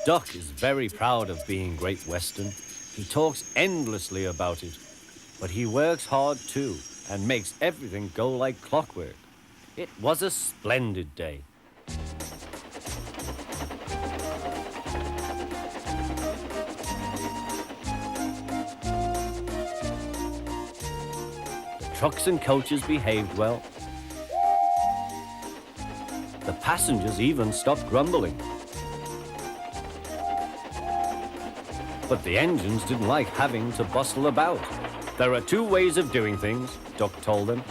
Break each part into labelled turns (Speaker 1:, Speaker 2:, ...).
Speaker 1: Duck is very proud of being Great Western. He talks endlessly about it, but he works hard too and makes everything go like clockwork. It was a splendid day. The trucks and coaches behaved well. The passengers even stopped grumbling. But the engines didn't like having to bustle about. There are two ways of doing things, Duck told them.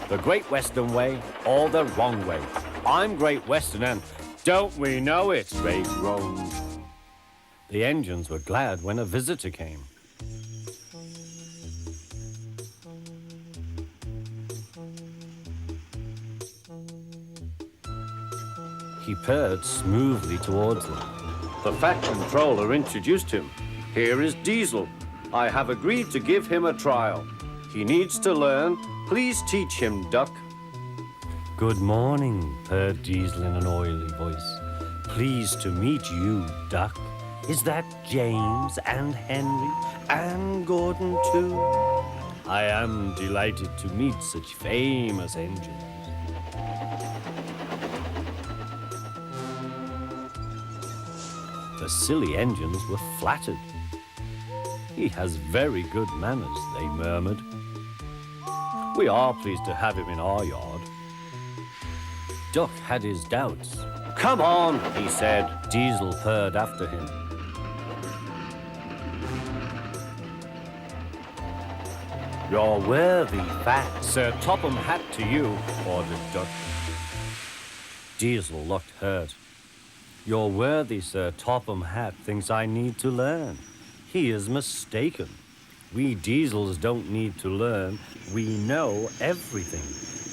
Speaker 1: The Great Western way or the wrong way. I'm Great Western and don't we know it, Ray groaned. The engines were glad when a visitor came. He purred smoothly towards them. The Fat Controller introduced him. Here is Diesel. I have agreed to give him a trial. He needs to learn. Please teach him, Duck. Good morning, purred Diesel in an oily voice. Pleased to meet you, Duck. Is that James and Henry and Gordon too? I am delighted to meet such famous engines. The silly engines were flattered. He has very good manners, they murmured. We are pleased to have him in our yard. Duck had his doubts. Come on, he said. Diesel purred after him. You're worthy, Fat. Sir Topham Hat to you, ordered Duck. Diesel looked hurt. Your worthy Sir Topham Hat thinks I need to learn. He is mistaken. We Diesels don't need to learn. We know everything.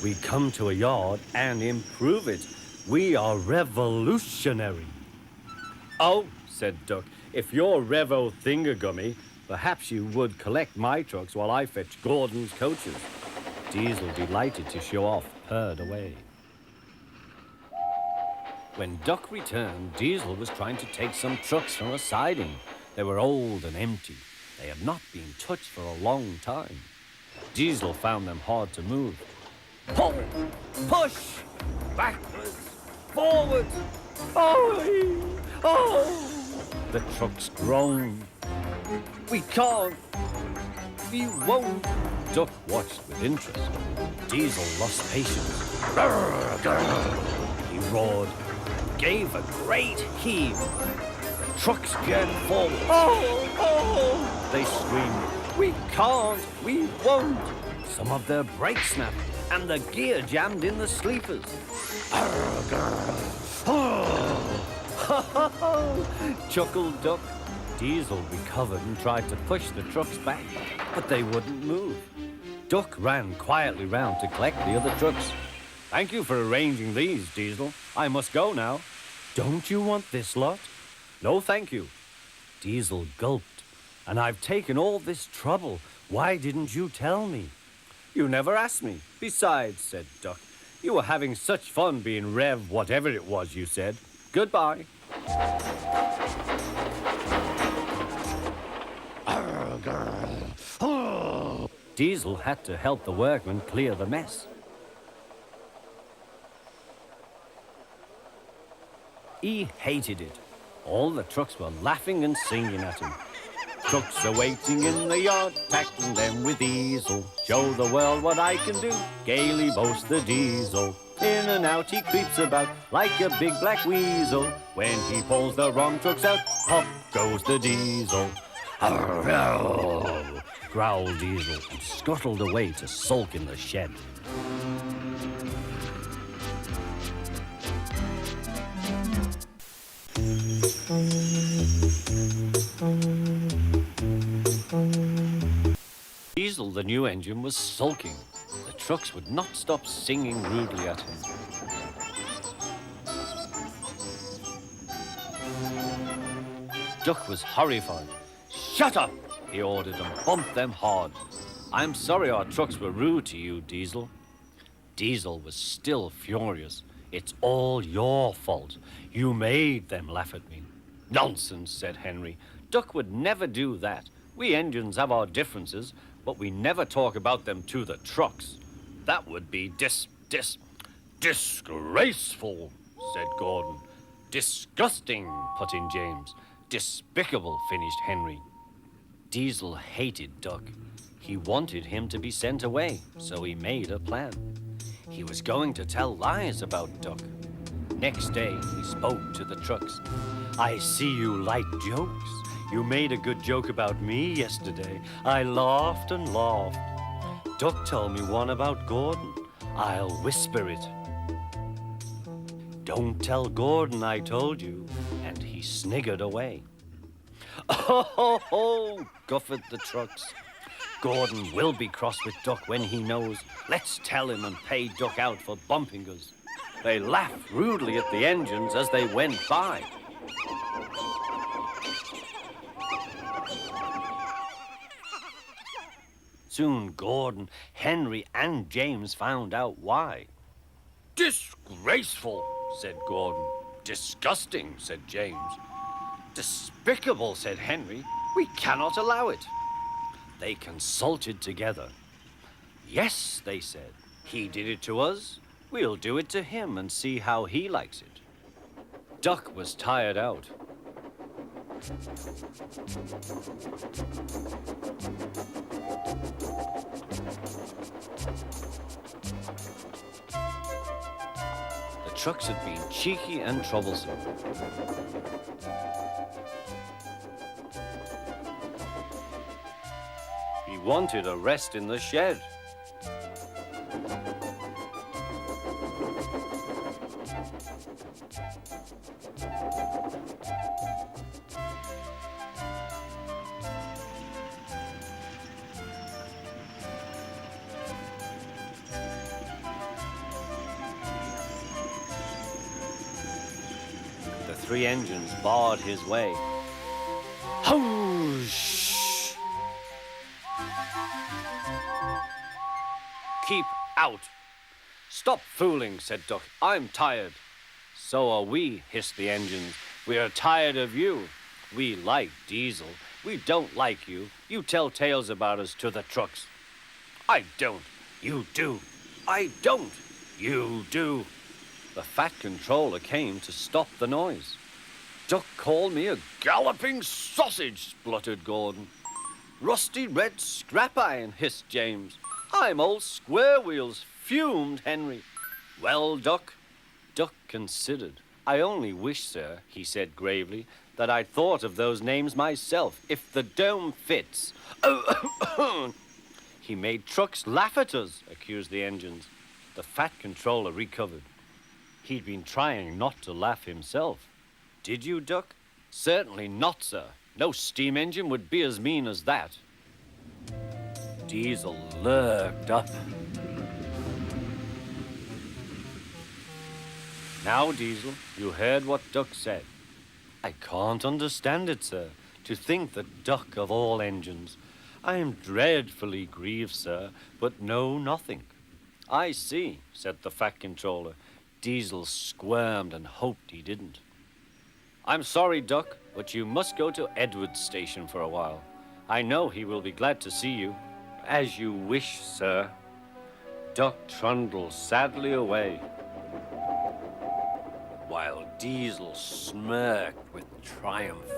Speaker 1: We come to a yard and improve it. We are revolutionary. Oh, said Duck, if you're Revo Thingagummy, perhaps you would collect my trucks while I fetch Gordon's coaches. Diesel, delighted to show off, purred away. When Duck returned, Diesel was trying to take some trucks from a siding. They were old and empty. They had not been touched for a long time. Diesel found them hard to move. Pull! Push! Backwards! Forward! Oh! The trucks groaned. We can't! We won't! Duck watched with interest. Diesel lost patience. He roared, gave a great heave. The trucks jerked forward. Oh! They screamed, we can't, we won't. Some of their brakes snapped, and the gear jammed in the sleepers. Chuckled Duck. Diesel recovered and tried to push the trucks back, but they wouldn't move. Duck ran quietly round to collect the other trucks. Thank you for arranging these, Diesel. I must go now. Don't you want this lot? No, thank you. Diesel gulped. And I've taken all this trouble. Why didn't you tell me? You never asked me. Besides, said Duck, you were having such fun being Rev whatever it was you said. Goodbye. Diesel had to help the workmen clear the mess. He hated it. All the trucks were laughing and singing at him. Trucks are waiting in the yard, tackling them with Diesel. Show the world what I can do, gaily boasts the Diesel. In and out he creeps about like a big black weasel. When he pulls the wrong trucks out, pop goes the Diesel. Growled Diesel and scuttled away to sulk in the shed. Diesel, the new engine, was sulking. The trucks would not stop singing rudely at him. Duck was horrified. Shut up, he ordered and bumped them hard. I'm sorry our trucks were rude to you, Diesel. Diesel was still furious. It's all your fault. You made them laugh at me. Nonsense, said Henry. Duck would never do that. We engines have our differences, but we never talk about them to the trucks. That would be disgraceful, said Gordon. Disgusting, put in James. Despicable, finished Henry. Diesel hated Duck. He wanted him to be sent away, so he made a plan. He was going to tell lies about Duck. Next day, he spoke to the trucks. I see you like jokes. You made a good joke about me yesterday. I laughed and laughed. Duck told me one about Gordon. I'll whisper it. Don't tell Gordon I told you. And he sniggered away. Oh, guffed the trucks. Gordon will be cross with Duck when he knows. Let's tell him and pay Duck out for bumping us. They laughed rudely at the engines as they went by. Soon Gordon, Henry, and James found out why. Disgraceful, said Gordon. Disgusting, said James. Despicable, said Henry. We cannot allow it. They consulted together. Yes, they said. He did it to us. We'll do it to him and see how he likes it. Duck was tired out. The trucks had been cheeky and troublesome. He wanted a rest in the shed. The three engines barred his way. Whoosh! Keep out. Stop fooling, said Duck. I'm tired. So are we, hissed the engines. We are tired of you. We like Diesel. We don't like you. You tell tales about us to the trucks. I don't. You do. I don't. You do. The fat controller came to stop the noise. Duck called me a galloping sausage, spluttered Gordon. Rusty red scrap iron, hissed James. I'm old Square Wheels, fumed Henry. Well, Duck? Duck considered. I only wish, sir, he said gravely, that I'd thought of those names myself. If the dome fits. Oh, he made trucks laugh at us, accused the engines. The fat controller recovered. He'd been trying not to laugh himself. Did you, Duck? Certainly not, sir. No steam engine would be as mean as that. Diesel lurked up. Now, Diesel, you heard what Duck said. I can't understand it, sir. To think that Duck of all engines. I am dreadfully grieved, sir, but know nothing. I see, said the fat controller. Diesel squirmed and hoped he didn't. I'm sorry, Duck, but you must go to Edward's station for a while. I know he will be glad to see you. As you wish, sir. Duck trundled sadly away, while Diesel smirked with triumph.